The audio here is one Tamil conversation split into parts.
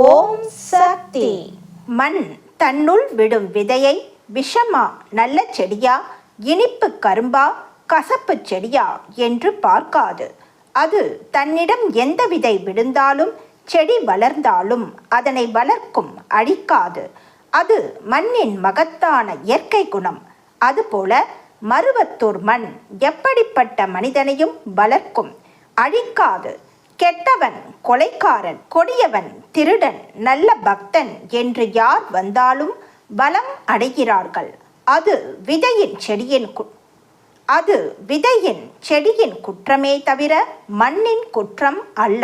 ஓம் சக்தி. மண் தன்னுள் விடும் விதையை விஷமா நல்ல செடியா, இனிப்பு கரும்பா கசப்பு செடியா என்று பார்க்காது. அது தன்னிடம் எந்த விதை விழுந்தாலும் செடி வளர்ந்தாலும் அதனை வளர்க்கும், அழிக்காது. அது மண்ணின் மகத்தான இயற்கை குணம். அதுபோல மருவத்தூர் மண் எப்படிப்பட்ட மனிதனையும் வளர்க்கும், அழிக்காது. கெட்டவன், கொலைக்காரன், கொடியவன், திருடன், நல்ல பக்தன் என்று யார் வந்தாலும் பலம் அடைகிறார்கள். அது விதையின் செடியின் குற்றமே தவிர மண்ணின் குற்றம் அல்ல.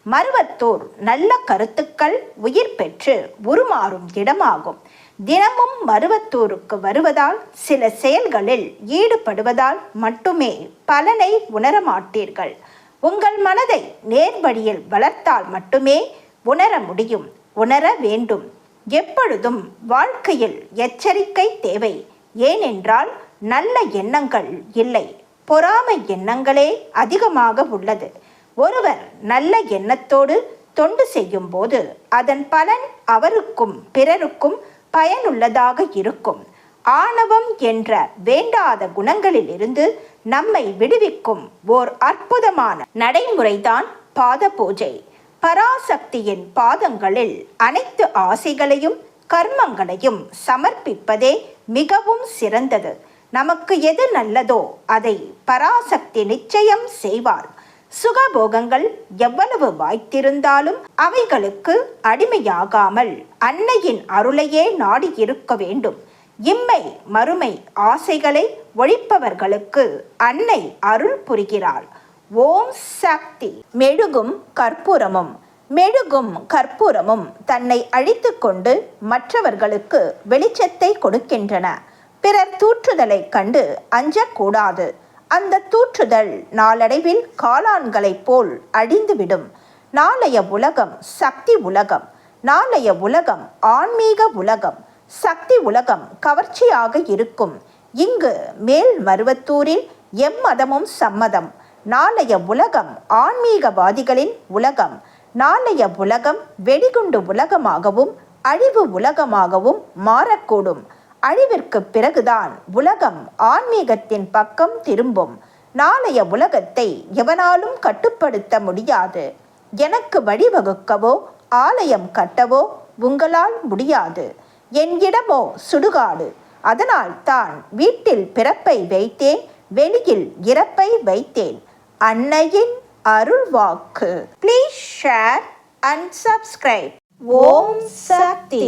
மருவத்தூர் நல்ல கருத்துக்கள் உயிர் பெற்று உருமாறும் இடமாகும். தினமும் மருவத்தூருக்கு வருவதால், சில செயல்களில் ஈடுபடுவதால் மட்டுமே பலனை உணரமாட்டீர்கள். உங்கள் மனதை நேர்வழியில் வளர்த்தால் மட்டுமே உணர முடியும், உணர வேண்டும். எப்பொழுதும் வாழ்க்கையில் எச்சரிக்கை தேவை. ஏனென்றால் நல்ல எண்ணங்கள் இல்லை, பொறாமை எண்ணங்களே அதிகமாக உள்ளது. ஒருவர் நல்ல எண்ணத்தோடு தொண்டு செய்யும் போது அதன் பலன் அவருக்கும் பிறருக்கும் பயனுள்ளதாக இருக்கும். ஆணவம் என்ற வேண்டாத குணங்களில் இருந்து நம்மை விடுவிக்கும் ஓர் அற்புதமான நடைமுறைதான் பாத பூஜை. பராசக்தியின் பாதங்களில் அனைத்து ஆசைகளையும் கர்மங்களையும் சமர்ப்பிப்பதே மிகவும் சிறந்தது. நமக்கு எது நல்லதோ அதை பராசக்தி நிச்சயம் செய்வார். சுகபோகங்கள் எவ்வளவு வாய்த்திருந்தாலும் அவைகளுக்கு அடிமையாகாமல் அன்னையின் அருளையே நாடி இருக்க வேண்டும். இம்மை மறுமை ஆசைகளை ஒழிப்பவர்களுக்கு அன்னை அருள் புரிகிறாள். ஓம் சக்தி. மெழுகும் கற்பூரமும் தன்னை அழித்து கொண்டு மற்றவர்களுக்கு வெளிச்சத்தை கொடுக்கின்றன. பிறர் தூற்றுதலை கண்டு அஞ்சக்கூடாது. அந்த தூற்றுதல் நாளடைவில் காளான்களைப் போல் அழிந்துவிடும். நாளைய உலகம் சக்தி உலகம். நாளைய உலகம் ஆன்மீக உலகம். சக்தி உலகம் கவர்ச்சியாக இருக்கும். இங்கு மேல் மருவத்தூரில் எம்மதமும் சம்மதம். நாளைய உலகம் ஆன்மீகவாதிகளின் உலகம். நாளைய உலகம் வெடிகுண்டு உலகமாகவும் அழிவு உலகமாகவும் மாறக்கூடும். அழிவிற்கு பிறகுதான் உலகம் ஆன்மீகத்தின் பக்கம் திரும்பும். நாளைய உலகத்தை எவனாலும் கட்டுப்படுத்த முடியாது. எனக்கு வழிவகுக்கவோ ஆலயம் கட்டவோ உங்களால் முடியாது. என் இடமோ சுடுகாடு. அதனால் தான் வீட்டில் பிறப்பை வைத்தேன், வெளியில் இறப்பை வைத்தேன். அன்னையின் அருள்வாக்கு. Please share and subscribe. ஓம் சக்தி.